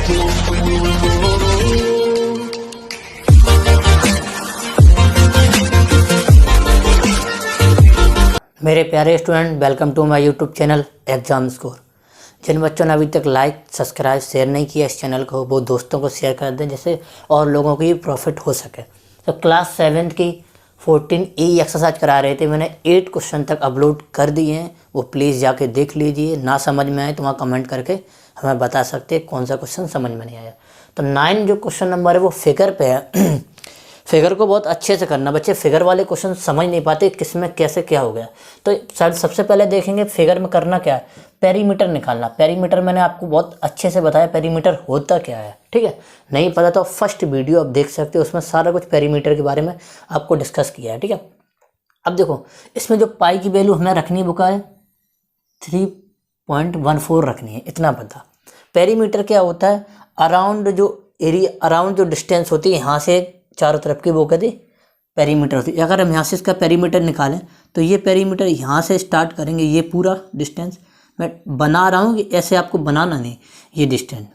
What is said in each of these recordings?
मेरे प्यारे student, welcome to my YouTube channel Exam Score. जिन बच्चों ने अभी तक लाइक सब्सक्राइब शेयर नहीं किया इस चैनल को, वो दोस्तों को शेयर कर दें जिससे और लोगों को भी प्रॉफिट हो सके। तो क्लास 7 की 14E एक्सरसाइज करा रहे थे, मैंने 8 क्वेश्चन तक अपलोड कर दिए हैं, वो प्लीज़ जाके देख लीजिए। ना समझ में आए तो वहाँ कमेंट करके हमें बता सकते हैं कौन सा क्वेश्चन समझ में नहीं आया। तो 9 जो क्वेश्चन नंबर है वो फिगर पे है। फिगर को बहुत अच्छे से करना, बच्चे फिगर वाले क्वेश्चन समझ नहीं पाते किस में कैसे क्या हो गया। तो सबसे पहले देखेंगे फिगर में करना क्या है, पेरीमीटर निकालना। पेरीमीटर मैंने आपको बहुत अच्छे से बताया पेरीमीटर होता क्या है, ठीक है। नहीं पता तो फर्स्ट वीडियो आप देख सकते हो, उसमें सारा कुछ पेरीमीटर के बारे में आपको डिस्कस किया है, ठीक है। अब देखो इसमें जो पाई की वैल्यू हमें रखनी बुका है 3.14 रखनी है, इतना पता। पेरीमीटर क्या होता है, अराउंड जो एरिया, अराउंड जो डिस्टेंस होती है यहाँ से चारों तरफ की, वो कहते पेरीमीटर होती है। अगर हम यहाँ से इसका पेरीमीटर निकालें तो ये पेरीमीटर यहाँ से स्टार्ट करेंगे, ये पूरा डिस्टेंस मैं बना रहा हूँ कि ऐसे आपको बनाना नहीं, ये डिस्टेंस,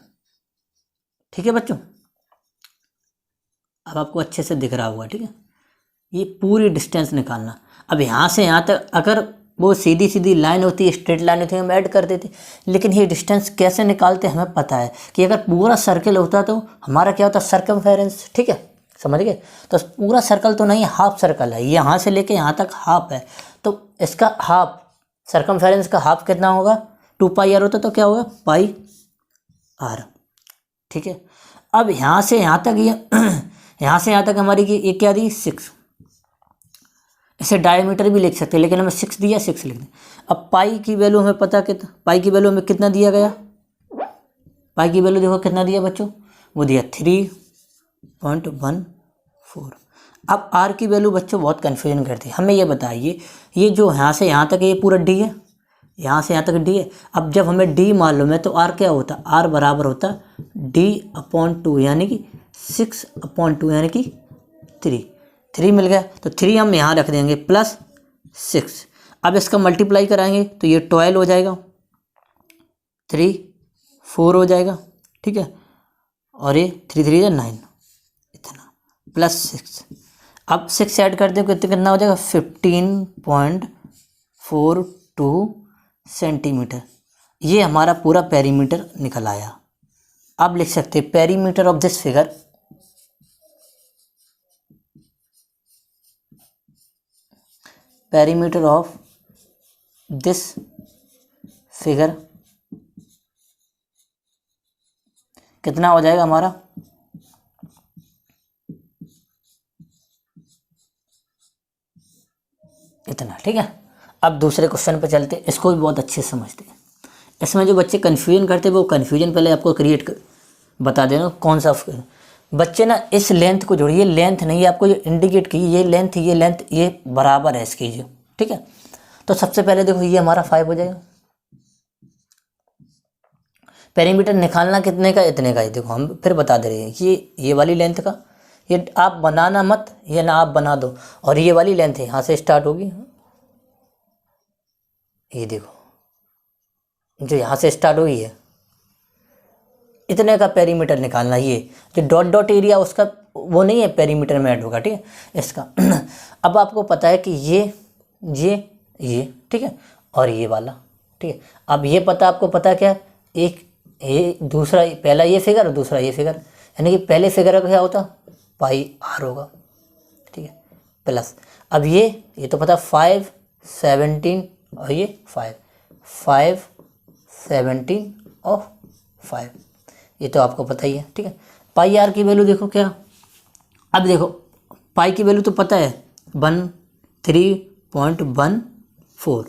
ठीक है बच्चों। अब आपको अच्छे से दिख रहा होगा, ठीक है। ये पूरी डिस्टेंस निकालना। अब यहाँ से यहाँ तक अगर वो सीधी सीधी लाइन होती है, स्ट्रेट लाइन होती है, हम ऐड कर देते, लेकिन ये डिस्टेंस कैसे निकालते हमें पता है कि अगर पूरा सर्कल होता तो हमारा क्या होता, सर्कमफेरेंस, ठीक है, समझ गए। तो पूरा सर्कल तो नहीं, हाफ सर्कल है, यहाँ से लेके यहाँ तक हाफ है, तो इसका हाफ, सर्कमफेरेंस का हाफ कितना होगा, 2πr होता तो क्या होगा, πr, ठीक है। अब यहाँ से यहाँ तक ये यहाँ से यहाँ तक हमारी ये क्या दी, 6। इसे डायमीटर भी लिख सकते हैं, लेकिन हमें 6 दिया, 6 लिख दें। अब पाई की वैल्यू हमें पता, कितना पाई की वैल्यू हमें कितना दिया गया, पाई की वैल्यू देखो कितना दिया बच्चों, वो दिया 3.14। अब आर की वैल्यू बच्चों बहुत कन्फ्यूजन करती है। हमें ये बताइए, ये जो यहाँ से यहाँ तक ये पूरा डी है, यहाँ से यहाँ तक डी है। अब जब हमें डी मालूम है तो आर क्या होता, आर बराबर होता D/2, यानी कि 6/2, यानी कि 3 मिल गया। तो 3 हम यहाँ रख देंगे प्लस 6। अब इसका मल्टीप्लाई कराएंगे तो ये 12 हो जाएगा, 3 4 हो जाएगा, ठीक है। और ये 3 3 9, इतना प्लस 6। अब 6 ऐड कर दें कितना हो जाएगा, 15.42 सेंटीमीटर। ये हमारा पूरा पेरीमीटर निकल आया। अब लिख सकते हैं perimeter of this figure, perimeter of this figure कितना हो जाएगा हमारा, इतना, ठीक है। अब दूसरे क्वेश्चन पे चलते, इसको भी बहुत अच्छे से समझते हैं। इसमें जो बच्चे कन्फ्यूजन करते हैं वो कन्फ्यूजन पहले आपको बता देना कौन सा बच्चे ना इस लेंथ को जोड़िए, ये लेंथ नहीं है, आपको जो इंडिकेट की ये लेंथ ये बराबर है इसकी, जो, ठीक है। तो सबसे पहले देखो ये हमारा 5 हो जाएगा। पेरीमीटर निकालना कितने का, इतने का ही। देखो हम फिर बता दे रहे हैं, ये वाली लेंथ का, ये आप बनाना मत, ये ना आप बना दो। और ये वाली लेंथ है, यहाँ से स्टार्ट होगी, ये देखो जो यहाँ से स्टार्ट हुई है, इतने का पेरीमीटर निकालना। ये जो डॉट डॉट एरिया उसका वो नहीं है, पेरीमीटर में ऐड होगा, ठीक है, इसका। अब आपको पता है कि ये ठीक है, और ये वाला, ठीक है। अब ये पता, आपको पता क्या, एक ये दूसरा, पहला ये फिगर और दूसरा ये फिगर, यानी कि पहले फिगर का क्या होता, πr होगा, ठीक है, प्लस। अब ये तो पता 5 17 और ये 5 17 और 5, ये तो आपको पता ही है, ठीक है। πr की वैल्यू देखो क्या, अब देखो पाई की वैल्यू तो पता है 3.14,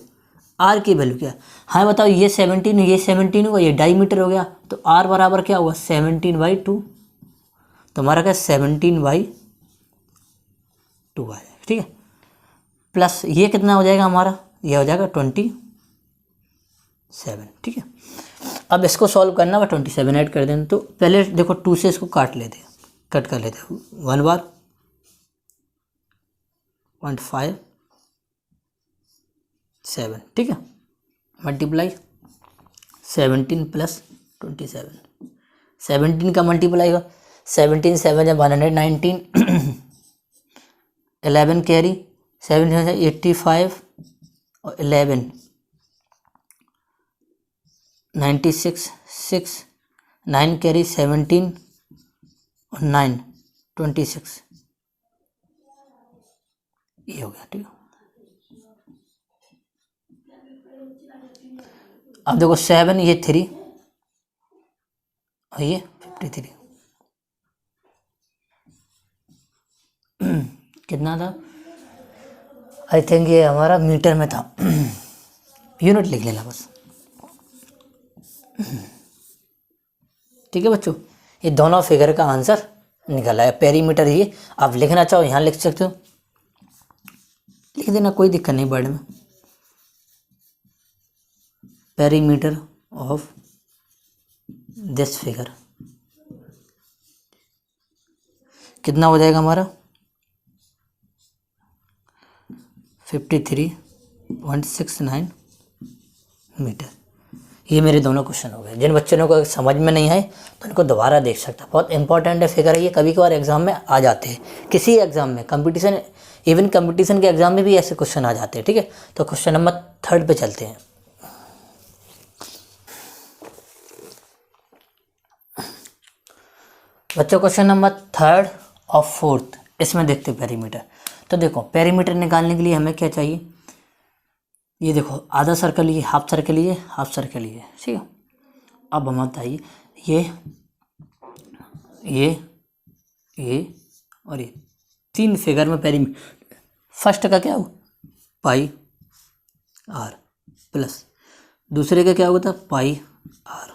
आर की वैल्यू क्या है, हाँ बताओ, ये 17 होगा, ये डायमीटर हो गया, तो आर बराबर क्या हुआ, 17/2। तो हमारा क्या 17/2 आ जाएगा, ठीक है। प्लस ये कितना हो जाएगा हमारा, ये हो जाएगा 27, ठीक है। अब इसको सॉल्व करना, मैं 27 ऐड कर दें। तो पहले देखो 2 से इसको कट कर लेते 1 बार 0.57, ठीक है, मल्टीप्लाई 17 + 27, 17 का मल्टीप्लाई होगा, 17 7 या 119, 11 कैरी, 7 से 85 और 11 96, 6 9 कैरी 17 और 9 26, ये हो गया। ठीक है, अब देखो 7 ये 3 और ये 53, कितना था, आई थिंक ये हमारा मीटर में था, यूनिट लिख लेना बस। ठीक है बच्चों, ये दोनों फिगर का आंसर निकला है। पेरीमीटर ये आप लिखना चाहो यहाँ लिख सकते हो, लिख देना, कोई दिक्कत नहीं वर्ड में। पेरीमीटर ऑफ दिस फिगर कितना हो जाएगा हमारा 53.69 मीटर। ये मेरे दोनों क्वेश्चन हो गए। जिन बच्चों को समझ में नहीं आए तो उनको दोबारा देख सकता। बहुत इंपॉर्टेंट है फिगर है ये, कभी कभार एग्जाम में आ जाते हैं, किसी एग्जाम में, कंपटीशन, इवन कंपटीशन के एग्जाम में भी ऐसे क्वेश्चन आ जाते हैं। ठीक है, तो क्वेश्चन नंबर 3 पे चलते हैं। बच्चों क्वेश्चन नंबर 3 और 4 इसमें देखते हैं पेरीमीटर। तो देखो पेरीमीटर निकालने के लिए हमें क्या चाहिए, ये देखो आधा सर्कल, ये हाफ सर्कल, ये हाफ सर्कल, ये ठीक है। अब हम बताइए ये और ये 3 फिगर में पेरीमीटर, फर्स्ट का क्या हो पाई आर प्लस, दूसरे का क्या होगा था पाई आर,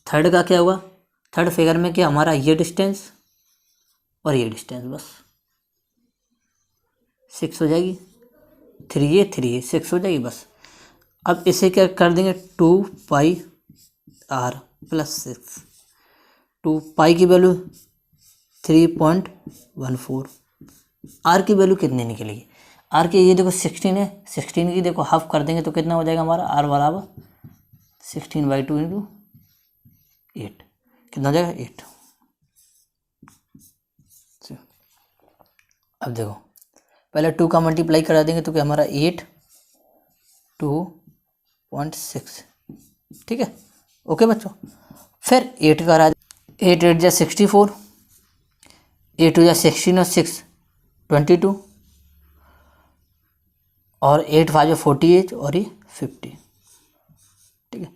थर्ड का क्या होगा, थर्ड फिगर में क्या हमारा ये डिस्टेंस और ये डिस्टेंस, बस 6 हो जाएगी, 3 6 हो जाएगी बस। अब इसे क्या कर देंगे 2 पाई आर प्लस 6, 2 पाई की वैल्यू 3.14, आर की वैल्यू कितनी निकलेगी, आर की ये देखो 16 है, 16 की देखो हाफ कर देंगे तो कितना हो जाएगा हमारा आर बराबर 16/2 × 8, कितना हो जाएगा 8। अब देखो पहले 2 का मल्टीप्लाई करा देंगे तो क्या हमारा 8 2.6, ठीक है ओके बच्चों। फिर 8 करा 8 8 जा 64, 8 जा 16 और 6 22 और 8 5 जा 48 और ये 50, ठीक है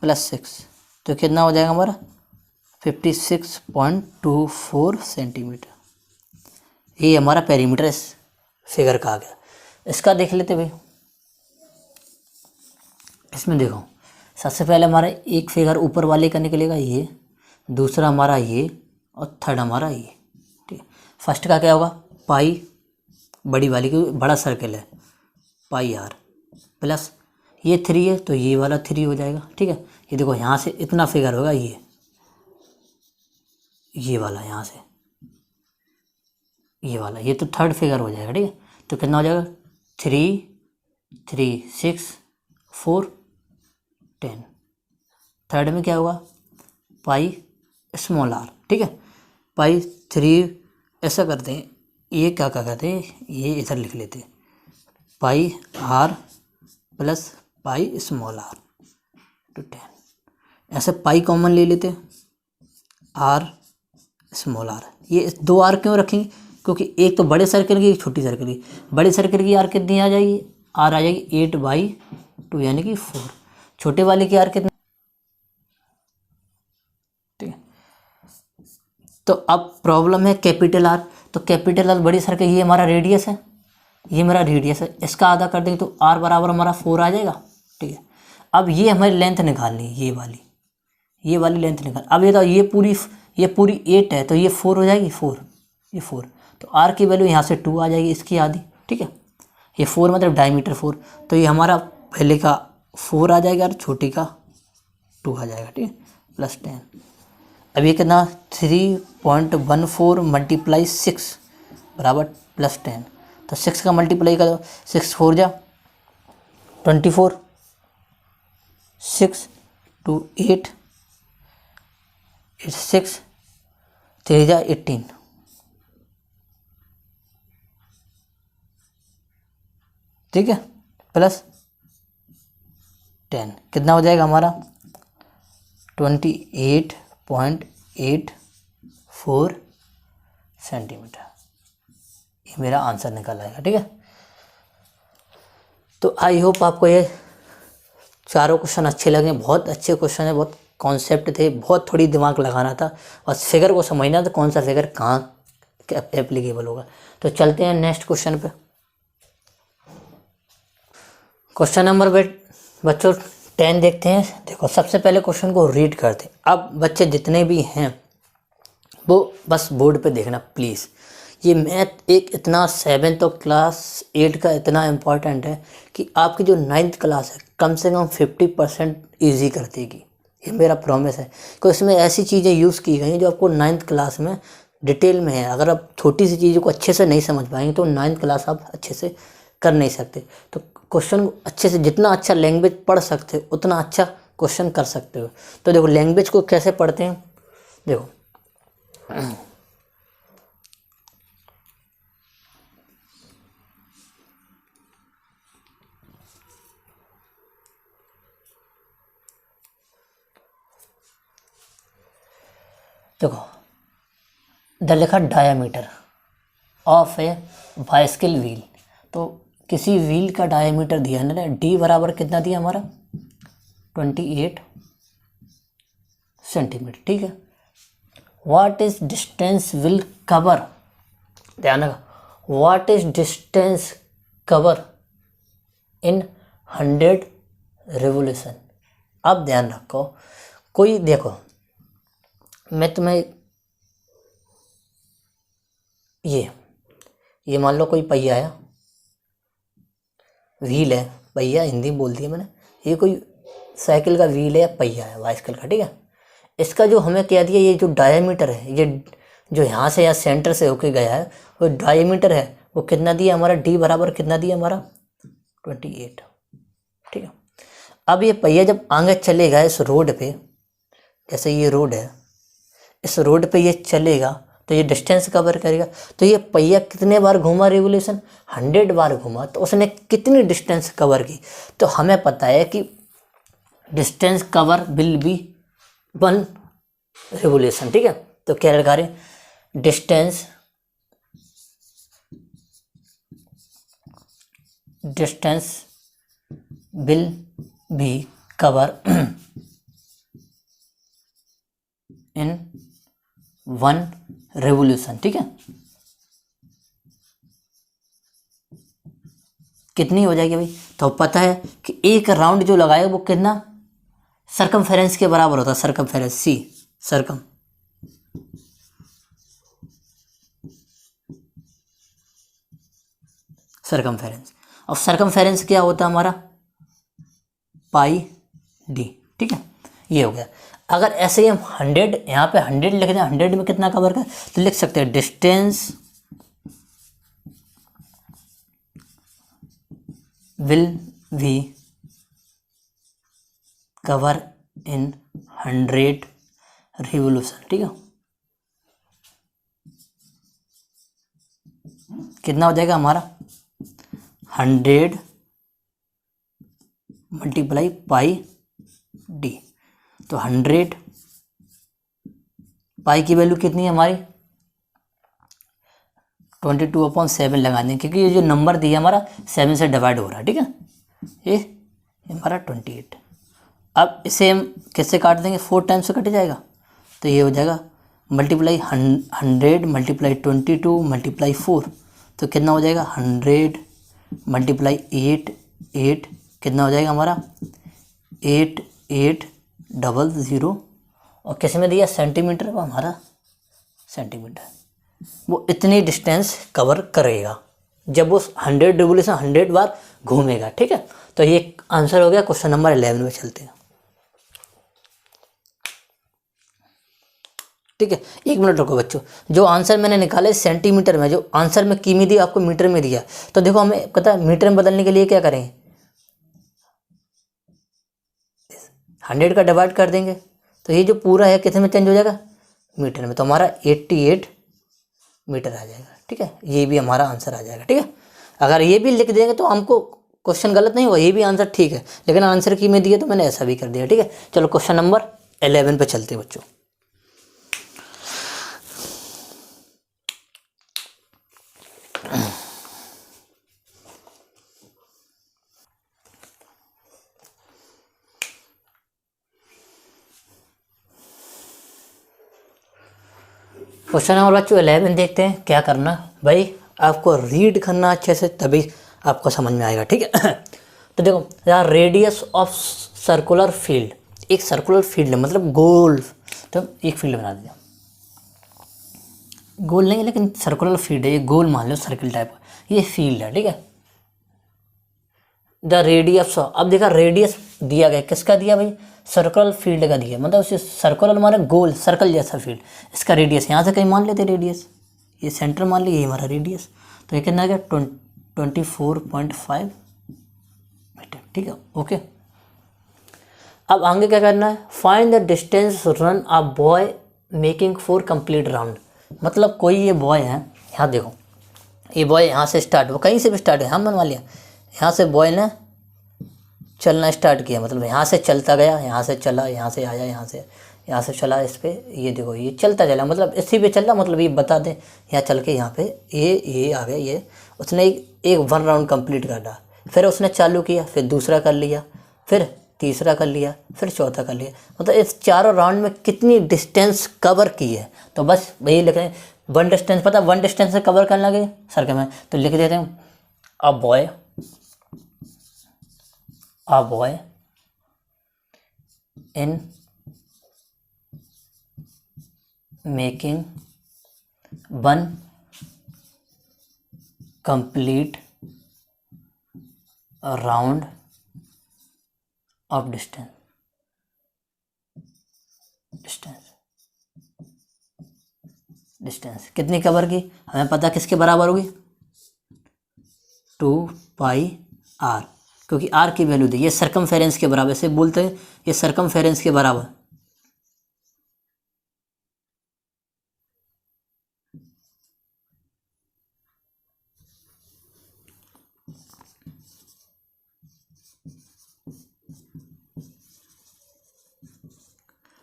प्लस 6, तो कितना हो जाएगा हमारा 56.24 सेंटीमीटर। ये हमारा पेरीमीटर इस फिगर का आ गया। इसका देख लेते भाई, इसमें देखो सबसे पहले हमारा एक फिगर ऊपर वाले का निकलेगा ये, दूसरा हमारा ये और थर्ड हमारा ये, ठीक है। फर्स्ट का क्या होगा पाई, बड़ी वाली की बड़ा सर्कल है पाई आर प्लस ये 3 है तो ये वाला 3 हो जाएगा, ठीक है। ये देखो यहाँ से इतना फिगर होगा ये वाला, यहाँ से ये वाला, ये तो थर्ड फिगर हो जाएगा, ठीक है। तो कितना हो जाएगा 3 3 6 4 10, थर्ड में क्या होगा पाई स्मॉल आर, ठीक है। पाई 3 ऐसा करते हैं, ये क्या कहते हैं, ये इधर लिख लेते हैं pi r plus pi small r two 10, ऐसे पाई कॉमन ले लेते हैं आर स्मॉल आर। ये 2 आर क्यों रखेंगे, क्योंकि एक तो बड़े सर्कल की एक छोटी सर्कल की, बड़े सर्कल की आर कितनी आ जाएगी, आर आ जाएगी 8/2 यानी कि 4, छोटे वाले की आर कितनी, ठीक है। तो अब प्रॉब्लम है कैपिटल आर, तो कैपिटल आर बड़ी सर्कल, ये हमारा रेडियस है, ये मेरा रेडियस है, इसका आधा कर देंगे तो आर बराबर हमारा 4 आ जाएगा, ठीक है। अब ये हमारी लेंथ निकालनी है, ये वाली लेंथ निकाल। अब ये तो ये पूरी 8 है तो ये 4 हो जाएगी, 4 ये 4, तो आर की वैल्यू यहाँ से 2 आ जाएगी, इसकी आधी, ठीक है। ये 4 मतलब डायमीटर 4, तो ये हमारा पहले का 4 आ जाएगा और छोटी का 2 आ जाएगा, ठीक है प्लस 10। अब ये कितना 3.14 मल्टीप्लाई 6 बराबर प्लस 10, तो 6 का मल्टीप्लाई करो, 6 4 जा 24, 6 2 8 6 3 जा 18, ठीक है, प्लस 10 कितना हो जाएगा हमारा 28.84 सेंटीमीटर। ये मेरा आंसर निकल आएगा, ठीक है। तो आई होप आपको ये चारों क्वेश्चन अच्छे लगे। बहुत अच्छे क्वेश्चन है, बहुत कॉन्सेप्ट थे, बहुत थोड़ी दिमाग लगाना था और फिगर को समझना था कौन सा फिगर कहाँ एप्लीकेबल होगा। तो चलते हैं नेक्स्ट क्वेश्चन पे। क्वेश्चन नंबर बच्चों 10 देखते हैं। देखो सबसे पहले क्वेश्चन को रीड करते हैं। अब बच्चे जितने भी हैं वो बस बोर्ड पे देखना प्लीज़। ये मैथ एक इतना 7th और क्लास 8 का इतना इम्पॉर्टेंट है कि आपकी जो 9th क्लास है कम से कम 50% ईजी कर देगी, ये मेरा प्रॉमिस है। क्योंकि इसमें ऐसी चीज़ें यूज़ की गई हैं जो आपको 9th क्लास में डिटेल में है। अगर आप छोटी सी चीज़ों को अच्छे से नहीं समझ पाएंगे तो 9th क्लास आप अच्छे से कर नहीं सकते। तो क्वेश्चन को अच्छे से, जितना अच्छा लैंग्वेज पढ़ सकते हो उतना अच्छा क्वेश्चन कर सकते हो। तो देखो लैंग्वेज को कैसे पढ़ते हैं, देखो देखो द लिखा diameter of A bicycle wheel. तो किसी व्हील का डायामीटर दिया है ना, डी बराबर कितना दिया हमारा 28 सेंटीमीटर, ठीक है। What is distance will cover, ध्यान रखा, what is distance cover in 100 revolution. अब ध्यान रखो, कोई देखो मैं तुम्हें ये मान लो कोई पहिया है, व्हील है, पहिया हिंदी में बोल दिया मैंने, ये कोई साइकिल का व्हील है या पहिया है बाइसिकल का, ठीक है। इसका जो हमें क्या दिया, ये जो डायमीटर है, ये जो यहाँ से यहाँ सेंटर से होके गया है वो डायमीटर है, वो कितना दिया हमारा, डी बराबर कितना दिया हमारा 28, ठीक है। अब ये पहिया जब आगे चलेगा इस रोड पे, जैसे ये रोड है, इस रोड पे ये चलेगा तो ये डिस्टेंस कवर करेगा। तो ये पहिया कितने बार घूमा रिवोल्यूशन, 100 बार घूमा, तो उसने कितनी डिस्टेंस कवर की। तो हमें पता है कि distance cover will be 1 revolution, ठीक है। तो क्या लगा रहे, distance will be cover in 1 revolution, ठीक है। कितनी हो जाएगी भाई, तो पता है कि एक राउंड जो लगाएगा वो कितना सरकमफेरेंस के बराबर होता है, सरकमफेरेंस सी, सरकमफेरेंस। और सरकमफेरेंस क्या होता है हमारा, पाई डी, ठीक है। ये हो गया। अगर ऐसे ही हम 100 यहाँ पे 100 लिख दें, 100 में कितना कवर कर, तो लिख सकते हैं distance will be cover in 100 revolution, ठीक है। कितना हो जाएगा हमारा 100 मल्टीप्लाई पाई डी। तो 100 पाई की वैल्यू कितनी है हमारी 22/7 लगा दें, क्योंकि ये जो नंबर दिया हमारा 7 से डिवाइड हो रहा है, ठीक है। ये हमारा 28। अब इसे हम कैसे काट देंगे, 4 टाइम्स से कट जाएगा। तो ये हो जाएगा मल्टीप्लाई 100 मल्टीप्लाई 22 मल्टीप्लाई 4, तो कितना हो जाएगा 100 मल्टीप्लाई 8 कितना हो जाएगा हमारा 8800। और किस में दिया, सेंटीमीटर को, हमारा सेंटीमीटर। वो इतनी डिस्टेंस कवर करेगा जब वो 100 रिवोल्यूशन 100 बार घूमेगा, ठीक है। तो ये आंसर हो गया क्वेश्चन नंबर 11 में। चलते हैं, ठीक है। 1 मिनट रुको बच्चों, जो आंसर मैंने निकाले सेंटीमीटर में, जो आंसर में किमी दी आपको मीटर में दिया, तो देखो हमें पता है मीटर में बदलने के लिए क्या करें, 100 का डिवाइड कर देंगे, तो ये जो पूरा है कितने में चेंज हो जाएगा मीटर में, तो हमारा 88 मीटर आ जाएगा। ठीक है, ये भी हमारा आंसर आ जाएगा। ठीक है, अगर ये भी लिख देंगे तो हमको क्वेश्चन गलत नहीं होगा, ये भी आंसर ठीक है, लेकिन आंसर की में दिया तो मैंने ऐसा भी कर दिया। ठीक है, चलो क्वेश्चन नंबर 11 पे चलते हैं बच्चों। क्वेश्चन नंबर बच्चों 11 देखते हैं। क्या करना भाई, आपको रीड करना अच्छे से, तभी आपको समझ में आएगा। ठीक है तो देखो यार, रेडियस ऑफ सर्कुलर फील्ड, एक सर्कुलर फील्ड है मतलब गोल, तो एक फील्ड बना दिया, गोल नहीं लेकिन सर्कुलर फील्ड है, ये गोल मान लो सर्किल टाइप का, ये फील्ड है। ठीक है, द रेडियस, अब देखा रेडियस दिया गया, किसका दिया भाई, सर्कुलर फील्ड का दिया, मतलब उसे सर्कुलर माने गोल सर्कल जैसा फील्ड, इसका रेडियस यहाँ से कहीं मान लेते रेडियस, ये सेंटर मान लिया, ये हमारा रेडियस, तो ये कितना आ गया 24.5 मीटर। ठीक है, ओके। अब आगे क्या करना है, find the distance run a boy making 4 complete round, मतलब कोई ये बॉय है, यहाँ देखो ये बॉय यहाँ से स्टार्ट, वो कहीं से भी स्टार्ट है, हम बनवा लिया, यहाँ से बॉय ने चलना स्टार्ट किया, मतलब यहाँ से चलता गया, यहाँ से चला, यहाँ से आया, यहाँ से चला, इस पे ये देखो ये चलता चला, मतलब इसी पे चला, मतलब ये बता दें यहाँ चल के यहाँ पे ये आ गया, ये उसने एक 1 राउंड कंप्लीट कर डाला, फिर उसने चालू किया, फिर दूसरा कर लिया, फिर तीसरा कर लिया, फिर चौथा कर लिया, मतलब इस चारों राउंड में कितनी डिस्टेंस कवर की है, तो बस वही लिख रहे हैं। 1 डिस्टेंस पता, 1 डिस्टेंस से कवर करने लगे सर्कल में, तो लिख देते हैं a boy in making 1 complete round of distance कितनी कवर की, हमें पता किसके बराबर होगी, 2πr, क्योंकि r की वैल्यू दी, ये सर्कमफेरेंस के बराबर, से बोलते हैं ये सर्कमफेरेंस के बराबर,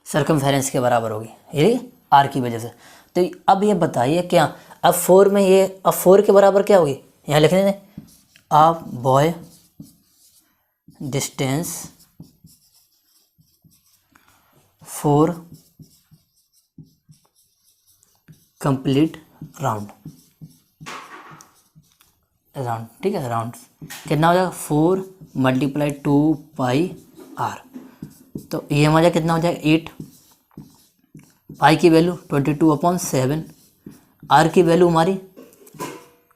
सर्कमफेरेंस के बराबर होगी, ये r की वजह से। तो अब ये बताइए क्या, अब 4 में ये, अब 4 के बराबर क्या होगी, यहाँ लिखने दें a boy distance 4 complete round. ठीक है, राउंड कितना हो जाएगा, 4 × 2πr, तो ये हमारा कितना हो जाएगा 8, पाई की वैल्यू 22/7, आर की वैल्यू हमारी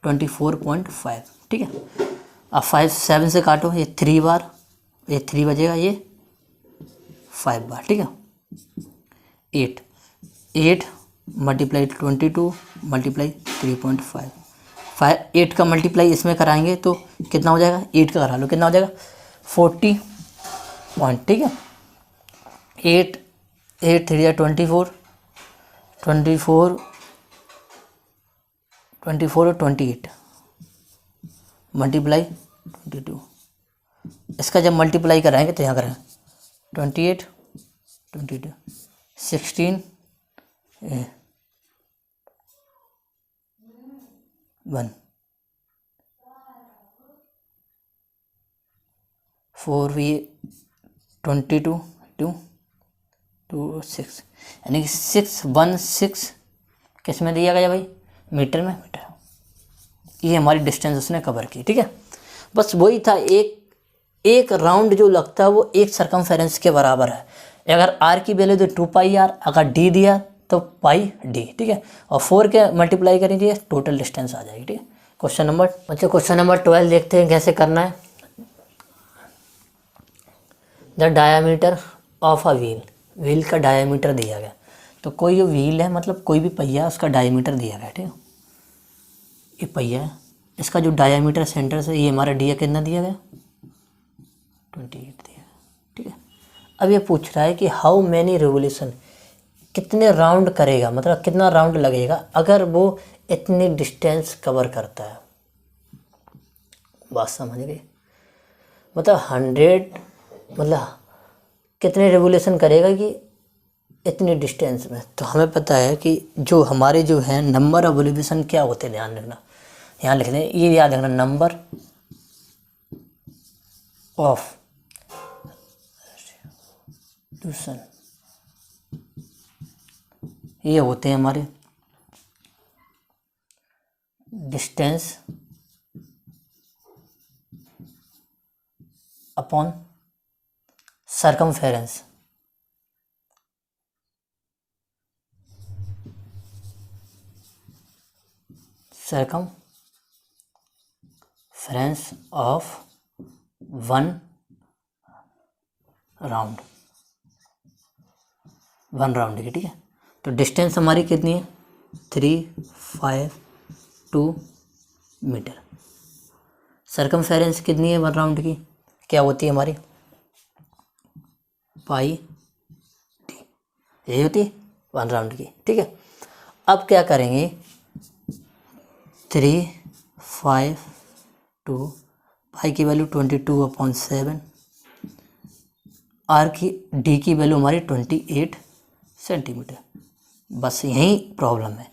24.5। ठीक है, अब 7 से काटो, ये 3 बार, ये 3 बजेगा, ये 5 बार। ठीक है, 8 × 22 × 3.5, 8 का मल्टीप्लाई इसमें कराएंगे तो कितना हो जाएगा, 8 का करा लो, कितना हो जाएगा 40 पॉइंट। ठीक है, 8 3 या 24 और 28 मल्टीप्लाई 22, इसका जब मल्टीप्लाई कराएंगे तो यहाँ करें 28 22 16 1 4 भी 22 2 2 6, यानी कि 616 किस में दिया गया भाई, मीटर में, मीटर। ये हमारी डिस्टेंस उसने कवर की। ठीक है, बस वही था, एक राउंड जो लगता है वो एक सर्कमफेरेंस के बराबर है। अगर आर की वैल्यू तो 2πr, अगर डी दिया तो πd। ठीक है, और 4 के मल्टीप्लाई करेंगे टोटल डिस्टेंस आ जाएगी। ठीक है, क्वेश्चन नंबर 12 देखते हैं कैसे करना है। The diameter of a wheel का डायामीटर दिया गया, तो कोई जो व्हील है मतलब कोई भी पहिया है, उसका डायामीटर दिया गया। ठीक है, ये पहिया है, इसका जो डायामीटर सेंटर से, ये हमारा डी कितना दिया गया 28 दिया। ठीक है, अब ये पूछ रहा है कि हाउ मैनी रिवोल्यूशन, कितने राउंड करेगा, मतलब कितना राउंड लगेगा अगर वो इतनी डिस्टेंस कवर करता है। बात समझ गई? मतलब 100 मतलब कितने रेवोल्यूशन करेगा कि इतनी डिस्टेंस में। तो हमें पता है कि जो हमारे जो है नंबर ऑफ रेवोल्यूशन क्या होते हैं, ध्यान रखना, यहाँ लिख दें, ये याद रखना, नंबर ऑफ रेवोल्यूशन ये होते हैं हमारे distance upon circumference. Circumference of one round की, ठीक है। तो डिस्टेंस हमारी कितनी है, 352 मीटर। सर्कमफेरेंस कितनी है 1 राउंड की, क्या होती है हमारी, पाई टी, यही होती है 1 राउंड की, ठीक है। अब क्या करेंगे, 352, पाई की वैल्यू 22/7, आर की डी की वैल्यू हमारी 28 सेंटीमीटर। बस यही प्रॉब्लम है।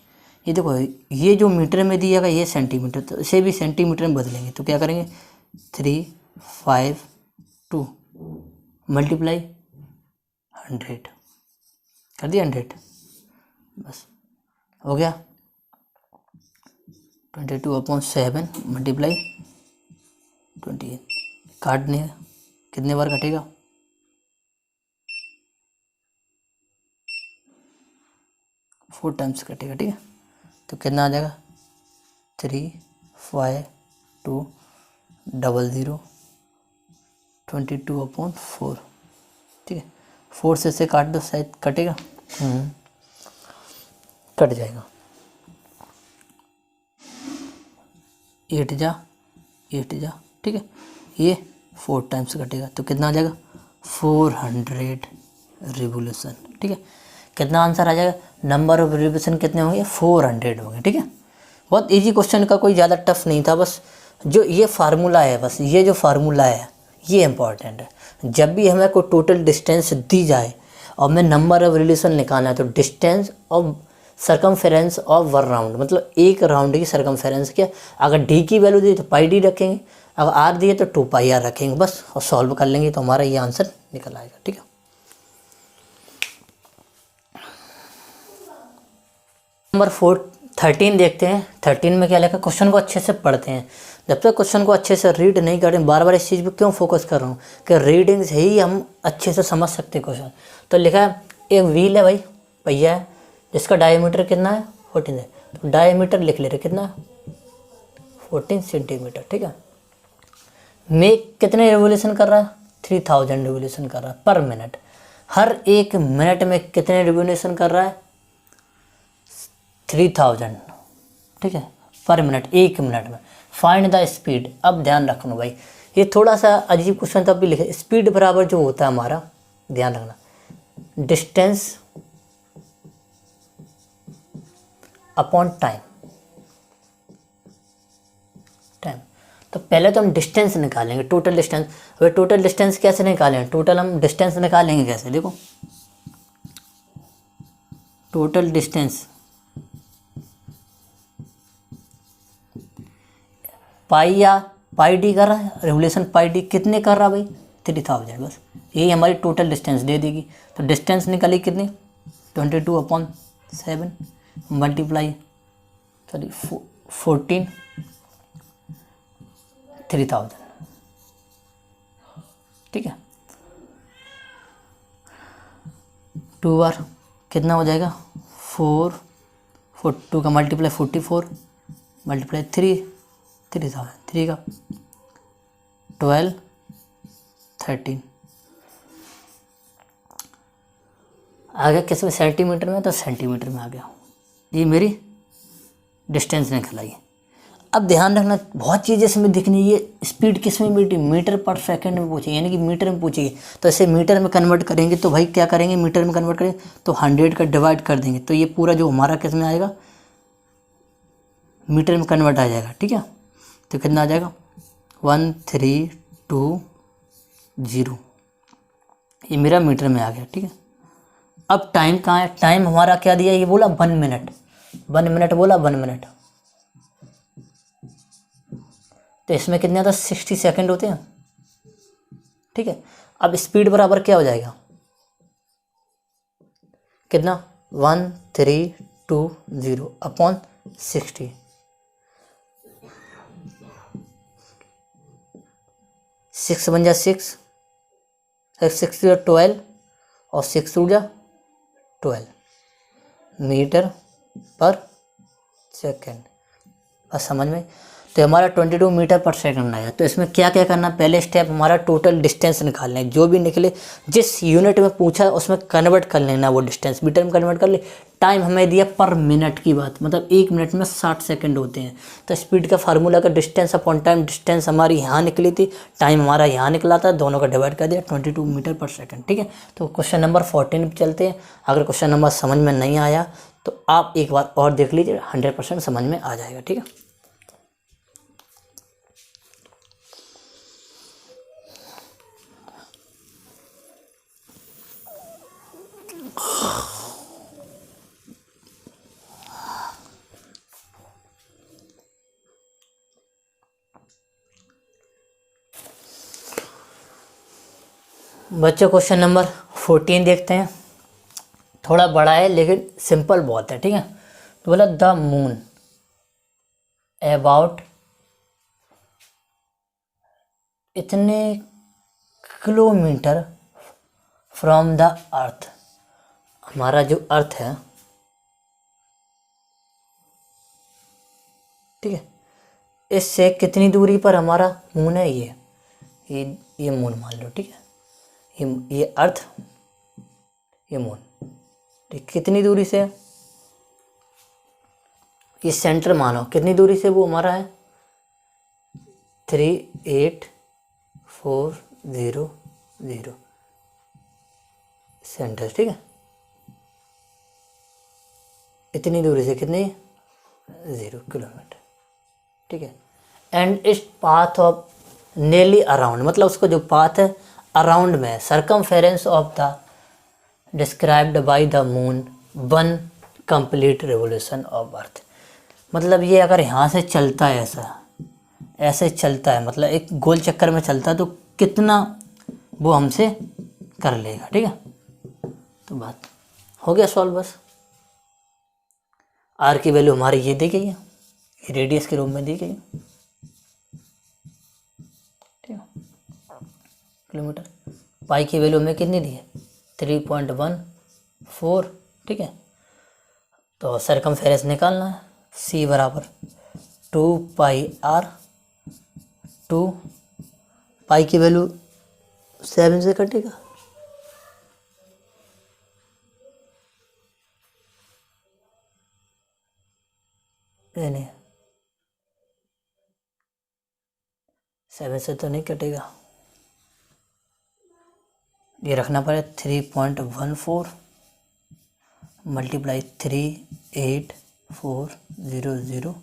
ये देखो, ये जो मीटर में दिएगा ये सेंटीमीटर, तो इसे भी सेंटीमीटर में बदलेंगे। तो क्या करेंगे, 352 मल्टीप्लाई 100 कर दिया, 100 बस हो गया। 22/7 मल्टीप्लाई 28, काटने कितने बार कटेगा, 4 टाइम्स कटेगा, ठीक है। तो कितना आ जाएगा, 35200 22/4, ठीक है। 4 से काट दो, शायद कटेगा, कट जाएगा। 8 जा 8 जा, ठीक है। ये 4 टाइम्स कटेगा, तो कितना आ जाएगा, 400 रिवोल्यूशन, ठीक है। कितना आंसर आ जाएगा, नंबर ऑफ रिवोल्यूशन कितने होंगे, 400 होंगे, ठीक है। बहुत इजी क्वेश्चन का, कोई ज़्यादा टफ नहीं था। बस जो ये फार्मूला है, बस ये जो फार्मूला है ये इम्पॉर्टेंट है। जब भी हमें कोई टोटल डिस्टेंस दी जाए और हमें नंबर ऑफ रिवोल्यूशन निकालना है, तो distance of circumference of 1 round, मतलब एक राउंड की सर्कमफेरेंस क्या, अगर डी की वैल्यू दी तो पाई डी रखेंगे, अगर आर दिए तो 2 पाई आर रखेंगे, बस, और सॉल्व कर लेंगे तो हमारा ये आंसर निकल आएगा, ठीक है। नंबर 13 देखते हैं। 13 में क्या लिखा, क्वेश्चन को अच्छे से पढ़ते हैं। जब तक क्वेश्चन को अच्छे से रीड नहीं करें, बार बार इस चीज़ पे क्यों फोकस कर रहा हूँ कि रीडिंग से ही हम अच्छे से समझ सकते हैं क्वेश्चन। तो लिखा है, एक व्हील है भाई, पहिया है, जिसका डायमीटर कितना है, 14 है। तो डायमीटर लिख ले रहे, कितना, 14 सेंटीमीटर, ठीक है। में कितने रिवोल्यूशन कर रहा है, 3000 रिवोल्यूशन कर रहा है पर मिनट। हर एक मिनट में कितने रिवोल्यूशन कर रहा है, 3000, ठीक है, पर मिनट, एक मिनट में। Find the speed. अब ध्यान रखना भाई, ये थोड़ा सा अजीब क्वेश्चन तब भी लिखे, स्पीड बराबर जो होता है हमारा, ध्यान रखना, डिस्टेंस अपॉन टाइम। तो पहले तो हम डिस्टेंस निकालेंगे, टोटल डिस्टेंस। वे टोटल डिस्टेंस कैसे निकालेंगे, टोटल हम डिस्टेंस निकालेंगे कैसे, देखो, टोटल डिस्टेंस पाई या पाई डी कर रहा है, रेवोल्यूशन पाई डी कितने कर रहा है भाई, 3000, बस यही हमारी टोटल डिस्टेंस दे देगी। तो डिस्टेंस निकली कितनी, 22/7 मल्टीप्लाई 14 3000, ठीक है। 2 बार कितना हो जाएगा, 2 का मल्टीप्लाई 44 मल्टीप्लाई 3000, 3 का 12 13 आ गया। किस में, सेंटीमीटर में, तो सेंटीमीटर में आ गया। ये मेरी डिस्टेंस निकल आई। अब ध्यान रखना बहुत चीज़ें इसमें दिखनी, ये स्पीड किस में बेटी मीटर पर सेकंड में पूछेगी, यानी कि मीटर में पूछेगी। तो इसे मीटर में कन्वर्ट करेंगे तो भाई क्या करेंगे, मीटर में कन्वर्ट करेंगे तो 100 का डिवाइड कर देंगे तो ये पूरा जो हमारा किस में आएगा, मीटर में कन्वर्ट आ जाएगा। ठीक है, तो कितना आ जाएगा 1320, ये मेरा मीटर में आ गया। ठीक है, अब टाइम कहाँ है, टाइम हमारा क्या दिया, ये बोला 1 मिनट, 1 मिनट बोला, 1 मिनट, तो इसमें कितने आता 60 सेकंड होते हैं। ठीक है, अब स्पीड बराबर क्या हो जाएगा, कितना 1320 अपॉन 60, 6 बन जा 6, 6 12 और 6 टू जा 12 मीटर पर सेकेंड। बस समझ में, तो हमारा 22 मीटर पर सेकंड आया। तो इसमें क्या क्या करना, पहले स्टेप हमारा टोटल डिस्टेंस निकालना है, जो भी निकले जिस यूनिट में पूछा उसमें कन्वर्ट कर लेना, वो डिस्टेंस मीटर में कन्वर्ट कर ले। टाइम हमें दिया पर मिनट की बात, मतलब 1 मिनट में 60 सेकंड होते हैं। तो स्पीड का फार्मूला का डिस्टेंस अपॉन टाइम, डिस्टेंस हमारी यहाँ निकली थी, टाइम हमारा यहाँ निकला था, दोनों का डिवाइड कर दिया 22 मीटर पर सेकंड। ठीक है, तो क्वेश्चन नंबर 14 पे चलते हैं। अगर क्वेश्चन नंबर समझ में नहीं आया तो आप एक बार और देख लीजिए, 100% समझ में आ जाएगा। ठीक है, बच्चों क्वेश्चन नंबर 14 देखते हैं। थोड़ा बड़ा है लेकिन सिंपल बहुत है। ठीक है, तो बोला द मून अबाउट इतने किलोमीटर फ्रॉम द अर्थ, हमारा जो अर्थ है, ठीक है, इससे कितनी दूरी पर हमारा मून है, ये मून मान लो। ठीक है, ये अर्थ, ये मून, ठीक, कितनी दूरी से, ये सेंटर मानो कितनी दूरी से वो हमारा है 38400 सेंटर। ठीक है, इतनी दूरी से कितनी 0 किलोमीटर। ठीक है, एंड इस पाथ ऑफ नियरली अराउंड, मतलब उसको जो पाथ है अराउंड में, circumference of the described by the moon 1 complete revolution of earth. मतलब ये अगर यहाँ से चलता है, ऐसे चलता है, मतलब एक गोल चक्कर में चलता है, तो कितना वो हमसे कर लेगा। ठीक है, तो बात हो गया सॉल्व। बस आर की वैल्यू हमारी ये दी गई है, ये रेडियस के रूप में दी गई है। ठीक है, किलोमीटर, पाई की वैल्यू हमें कितनी दी है 3.14। ठीक है, तो सरकमफेरेंस निकालना है, सी बराबर 2πr, 2 पाई की वैल्यू 7 से कटेगा, नहीं 7 से तो नहीं कटेगा, ये रखना पड़े 3.14 मल्टीप्लाई 38400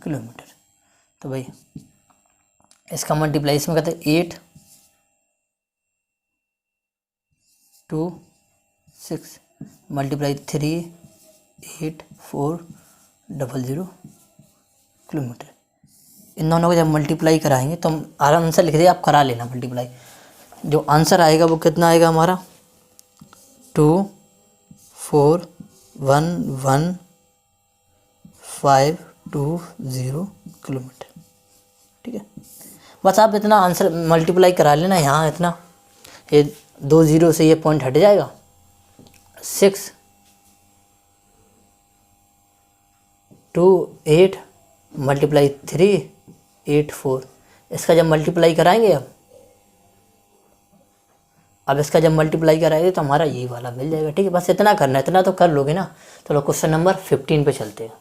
किलोमीटर। तो भाई इसका मल्टीप्लाई इसमें कहते हैं 8 2 6 मल्टीप्लाई 38400 किलोमीटर। इन दोनों को जब मल्टीप्लाई कराएंगे तो हम आराम से लिख दिए, आप करा लेना मल्टीप्लाई। जो आंसर आएगा वो कितना आएगा हमारा 2411520 किलोमीटर। ठीक है, बस आप इतना आंसर मल्टीप्लाई करा लेना, यहाँ इतना, ये 2 0 से ये पॉइंट हट जाएगा, 6 2 8 मल्टीप्लाई 384, इसका जब मल्टीप्लाई कराएंगे अब इसका जब मल्टीप्लाई कराएंगे तो हमारा ये वाला मिल जाएगा। ठीक है, बस इतना करना है, इतना तो कर लोगे ना। चलो क्वेश्चन नंबर 15 पे चलते हैं।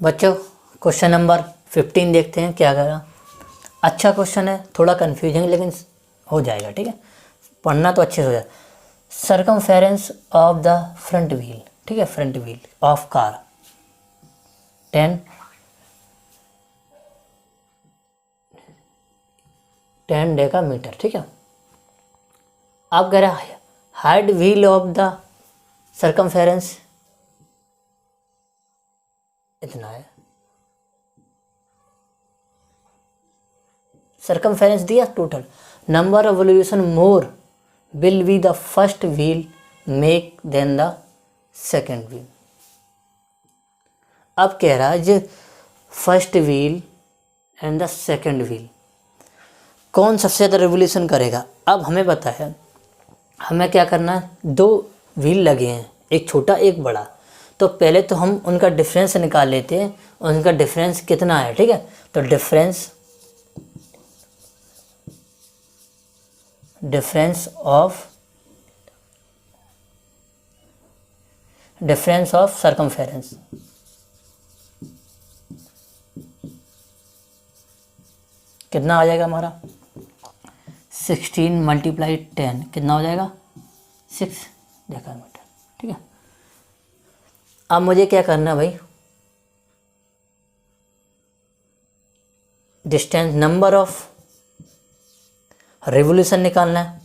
बच्चों क्वेश्चन नंबर 15 देखते हैं क्या करा। अच्छा क्वेश्चन है, थोड़ा कन्फ्यूजिंग लेकिन हो जाएगा, ठीक है, पढ़ना तो अच्छे से हो जाए। Circumference of the front wheel, ठीक है, front wheel of car 10 decametre, ठीक है। आप कह रहे hind wheel of the circumference इतना है, सरकमफेरेंस दिया total, number of revolution more will be the first wheel make than the second wheel. अब कह रहा है जो first wheel and the second wheel कौन सबसे ज़्यादा रिवोल्यूशन करेगा। अब हमें पता है हमें क्या करना है, दो व्हील लगे हैं, एक छोटा एक बड़ा, तो पहले तो हम उनका डिफरेंस निकाल लेते हैं, उनका डिफरेंस कितना है, ठीक है। तो डिफरेंस ऑफ सरकमफेरेंस कितना आ जाएगा हमारा, 16 × 10 कितना हो जाएगा, 6 डेकामीटर, ठीक है। अब मुझे क्या करना है भाई, डिस्टेंस नंबर ऑफ रिवोल्यूशन निकालना है।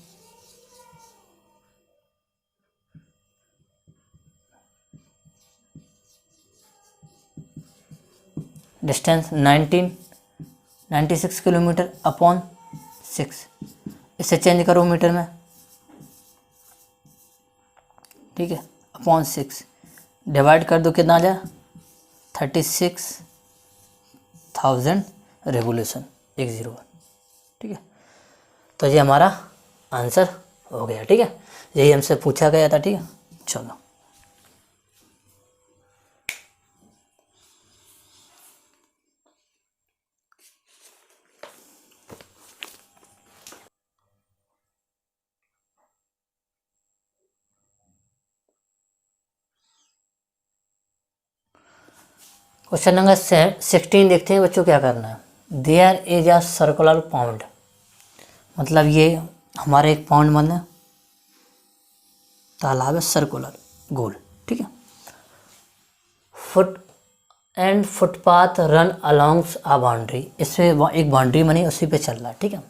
डिस्टेंस 96 किलोमीटर अपॉन 6, इसे चेंज करो मीटर में, ठीक है, अपॉन 6 डिवाइड कर दो, कितना आ जाए 36,000 रेवोल्यूशन 101, ठीक है। तो ये हमारा आंसर हो गया, ठीक है, यही हमसे पूछा गया था, ठीक है। चलो क्वेश्चन नंबर 16 देखते हैं बच्चों क्या करना है। There is a circular pond, मतलब ये हमारे एक पाउंड बन है, तालाब है सर्कुलर गोल, ठीक है। फुटपाथ रन अलॉन्ग्स अ बाउंड्री, इसमें एक बाउंड्री बनी उसी पे चल रहा है, ठीक है।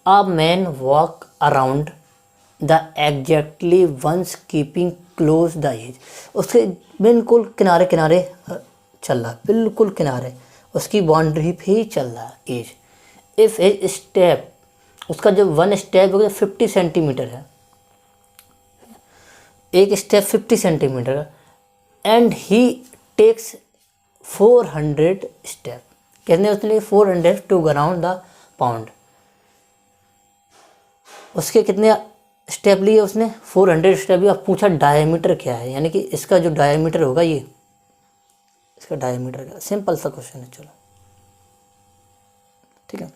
A man walk around the exactly once keeping close the edge, उसके बिल्कुल किनारे किनारे चल रहा है, बिल्कुल किनारे उसकी बाउंड्री पे ही चल रहा है एज। इफ़ एज स्टेप, उसका जो 1 स्टेप हो 50 सेंटीमीटर है, एक स्टेप 50 सेंटीमीटर है, एंड ही टेक्स 400 स्टेप, कितने उसने लिए 400 टू ग्राउंड द पाउंड, उसके कितने स्टेप लिए उसने 400 स्टेप लिए। अब पूछा डायमीटर क्या है, यानी कि इसका जो डायमीटर होगा ये, इसका डायमीटर क्या, सिंपल सा क्वेश्चन है, चलो ठीक है।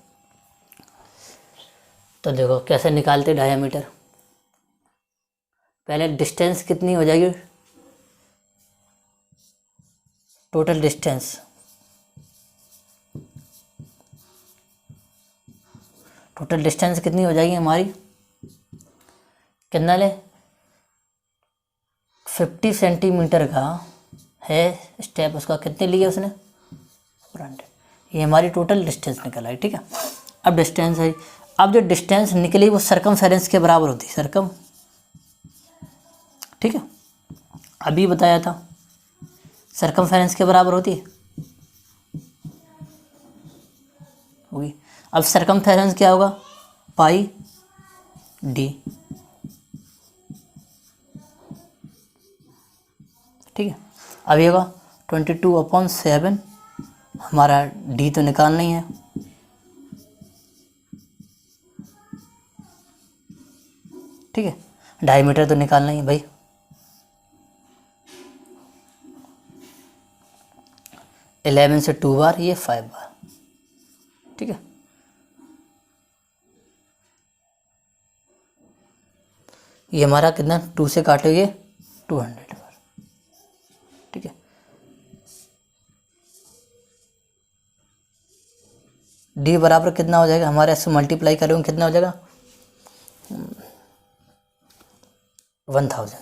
तो देखो कैसे निकालते डायमीटर, पहले डिस्टेंस कितनी हो जाएगी, टोटल डिस्टेंस, कितनी हो जाएगी हमारी, कितना ले 50 सेंटीमीटर का है स्टेप, उसका कितने लिए उसने 400, ये हमारी टोटल डिस्टेंस निकल आई, ठीक है। अब डिस्टेंस है, अब जो डिस्टेंस निकली वो सरकमफेरेंस के बराबर होती है, ठीक है, अभी बताया था सरकमफेरेंस के बराबर होती है, होगी। अब सरकमफेरेंस क्या होगा, पाई डी, ठीक है। अब ये होगा 22/7, हमारा डी तो निकालना ही है, ठीक है, डायमीटर तो निकालना ही है भाई। इलेवन से 2 बार, ये 5 बार, ठीक है। ये हमारा कितना 2 से काटोगे 200 बार, ठीक है। डी बराबर कितना हो जाएगा हमारे, इससे मल्टीप्लाई करेंगे कितना हो जाएगा 1000,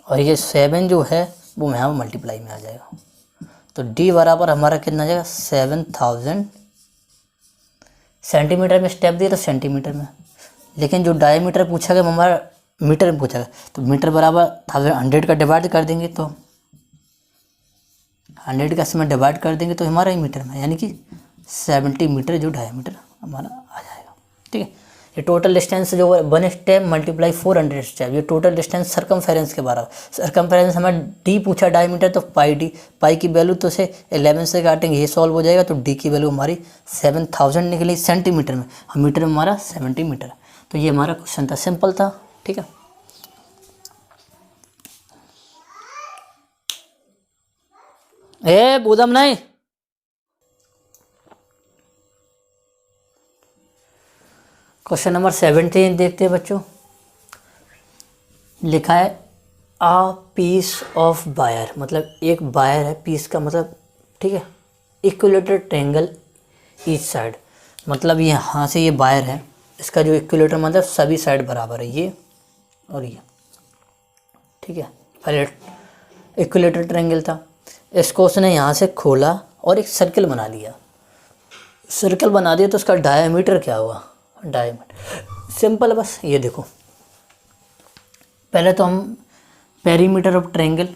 और ये 7 जो है वो यहाँ मल्टीप्लाई में आ जाएगा। तो डी बराबर हमारा कितना आ जाएगा 7000 सेंटीमीटर में स्टेप दिया तो सेंटीमीटर में, लेकिन जो डायमीटर पूछा गया हमारा मीटर में पूछा गया, तो मीटर बराबर 100 का डिवाइड कर देंगे, तो 100 का इसमें डिवाइड कर देंगे तो हमारा ही मीटर में, यानी कि 70 मीटर जो डायमीटर हमारा आ जाएगा। ठीक है, ये टोटल डिस्टेंस जो 1 स्टेप मल्टीप्लाई 400 स्टेप, ये टोटल डिस्टेंस सरकमफेरेंस के बराबर। सरकमफेरेंस हमें डी पूछा डायमीटर, तो पाई डी, पाई की वैल्यू तो से 11 से काटेंगे, ये सॉल्व हो जाएगा, तो डी की वैल्यू हमारी 7000 निकली सेंटीमीटर में, और मीटर में हमारा 70 मीटर। तो ये हमारा क्वेश्चन था, सिंपल था। ठीक है, ए बूदम नहीं, क्वेश्चन नंबर 17 देखते हैं बच्चों। लिखा है आ पीस ऑफ वायर, मतलब एक वायर है, पीस का मतलब ठीक है, इक्विलेटर ट्रायंगल ईच साइड, मतलब यहाँ से ये वायर है, इसका जो इक्विलेटर मतलब सभी साइड बराबर है, ये और ये। ठीक है, पहले इक्विलेटर ट्रायंगल था, इसको उसने यहाँ से खोला और एक सर्कल बना लिया, सर्कल बना दिया, तो उसका डायमीटर क्या हुआ, डायमीटर सिंपल है बस। ये देखो, पहले तो हम perimeter of triangle,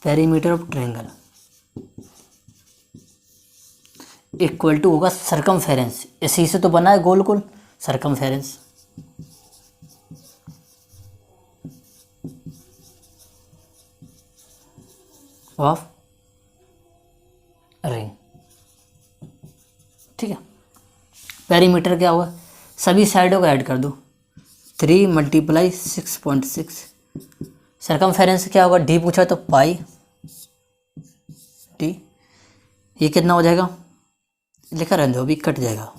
perimeter of triangle equal to होगा सरकमफेरेंस, इसी से तो बना है गोल गोल, सरकमफेरेंस ऑफ रिंग। ठीक है, पेरीमीटर क्या होगा, सभी साइडों को ऐड कर दो, 3 × 6.6। सरकमफेरेंस क्या होगा, डी पूछा तो पाई डी, ये कितना हो जाएगा, लिखा रहने दो अभी कट जाएगा,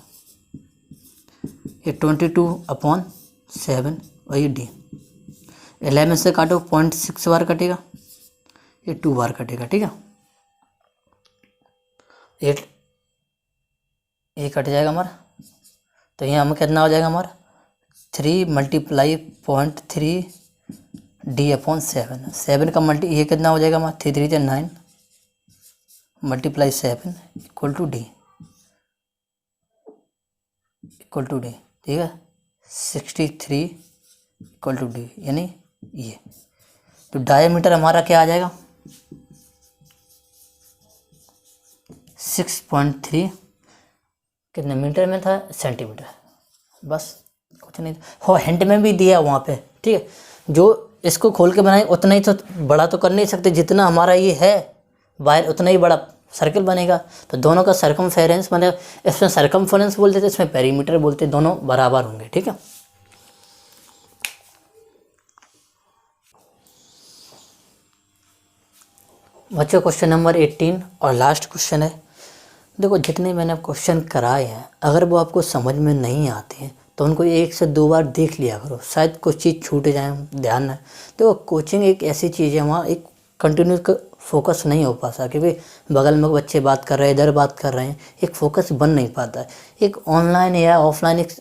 ये 22/7, और ये डी 11 से काटो 0.6 बार कटेगा, ये 2 बार कटेगा। ठीक है, ये कट जाएगा हमारा, तो यहाँ हमें कितना हो जाएगा हमारा 3 × 0.3 D/7, 7 का मल्टी, ये कितना हो जाएगा हमारा 3 3 9 × 7 equal to D, equal to D. ठीक है, 63 इक्वल टू डी, यानी ये। तो डायमीटर हमारा क्या आ जाएगा 6.3, कितने मीटर में था, सेंटीमीटर, बस कुछ नहीं। हो हिंट में भी दिया वहाँ पे। ठीक है, जो इसको खोल के बनाए उतना ही तो बड़ा तो कर नहीं सकते, जितना हमारा ये है वायर उतना ही बड़ा सर्कल बनेगा। तो दोनों का सरकमफेरेंस, मतलब इसमें सरकमफेरेंस बोलते थे, इसमें पेरीमीटर बोलते, दोनों बराबर होंगे। ठीक है, बच्चों क्वेश्चन नंबर 18 और लास्ट क्वेश्चन है। देखो, जितने मैंने क्वेश्चन कराए हैं, अगर वो आपको समझ में नहीं आते हैं तो उनको 1 से 2 बार देख लिया करो, शायद कुछ चीज़ छूट जाए, ध्यान है। तो कोचिंग एक ऐसी चीज़ है, वहाँ एक कंटिन्यूस फोकस नहीं हो पाता, क्योंकि बगल में बच्चे बात कर रहे हैं, इधर बात कर रहे हैं, एक फोकस बन नहीं पाता है। एक ऑनलाइन या ऑफलाइन, एक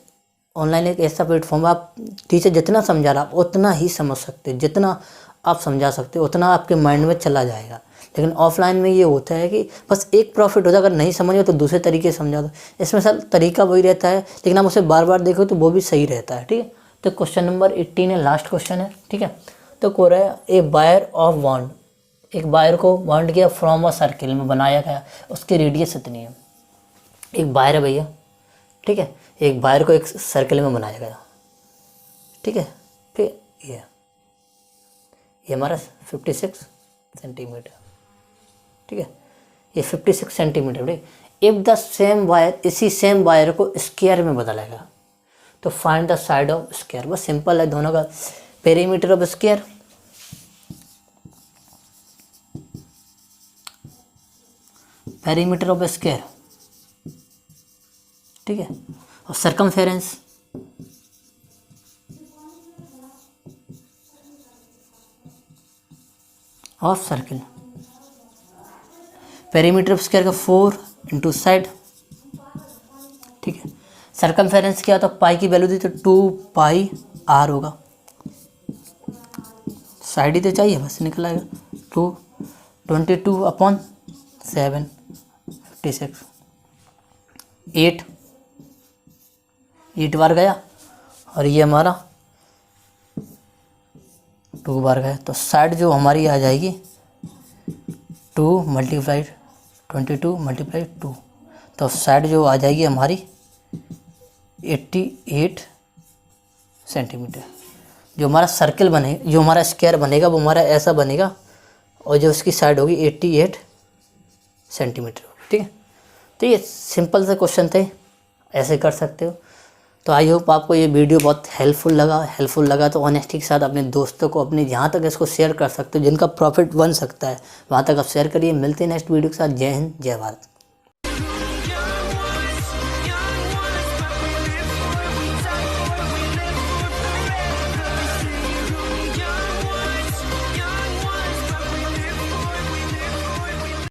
ऐसा प्लेटफॉर्म, आप टीचर जितना समझा रहा आप उतना ही समझ सकते, जितना आप समझा सकते हो उतना आपके माइंड में चला जाएगा। लेकिन ऑफलाइन में ये होता है कि बस एक प्रॉफिट होता है, अगर नहीं समझो तो दूसरे तरीके से समझा दो। इसमें सर तरीका वही रहता है, लेकिन आप उसे बार बार देखो तो वो भी सही रहता है। ठीक है, तो क्वेश्चन नंबर 18 है, लास्ट क्वेश्चन है। ठीक है, तो को रहा है ए वायर ऑफ वाउंड, एक वायर को वाउंड किया फ्रॉम अ सर्किल में बनाया गया, उसकी रेडियस इतनी है। एक वायर है भैया, ठीक है, एक वायर को एक सर्किल में बनाया गया। ठीक है, फिर ये हमारा 56 सेंटीमीटर। ठीक है, ये 56 centimetre. If the same wire, इसी सेम वायर को स्क्वायर में बदलेगा तो find the side of square. बस सिंपल है, दोनों का perimeter of square, perimeter of square. ठीक है, और circumference, of circle. Perimeter of square का 4 इंटू साइड, ठीक है। सर्कमफेरेंस क्या था, पाई की वैल्यू दी तो 2 पाई आर होगा, साइड ही तो चाहिए बस, निकल आएगा 222/7 56 8 बार गया और ये हमारा 2 बार गया, तो साइड जो हमारी आ जाएगी 2 × 22 × 2, तो साइड जो आ जाएगी हमारी 88 सेंटीमीटर। जो हमारा सर्कल बने, जो हमारा स्क्वायर बनेगा वो हमारा ऐसा बनेगा और जो उसकी साइड होगी 88 सेंटीमीटर होगी, ठीक है। तो ये सिंपल से क्वेश्चन थे, ऐसे कर सकते हो। तो आई होप आपको ये वीडियो बहुत हेल्पफुल लगा तो ऑनेस्टी के साथ अपने दोस्तों को, अपने जहाँ तक इसको शेयर कर सकते हो, जिनका प्रॉफिट बन सकता है वहाँ तक आप शेयर करिए। मिलते हैं नेक्स्ट वीडियो के साथ। जय हिंद, जय भारत।